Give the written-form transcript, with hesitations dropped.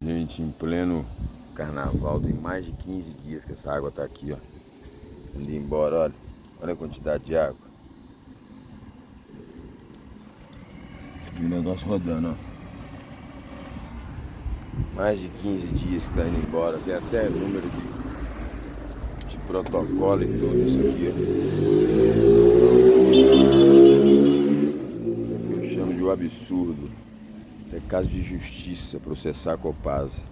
Gente, em pleno carnaval, tem mais de 15 dias que essa água tá aqui, ó. Indo embora, olha. Olha a quantidade de água. E o negócio rodando, ó. Mais de 15 dias que tá indo embora. Tem até número de protocolo e tudo isso aqui, ó. Isso aqui eu chamo de um absurdo. Isso é caso de justiça, processar a Copasa.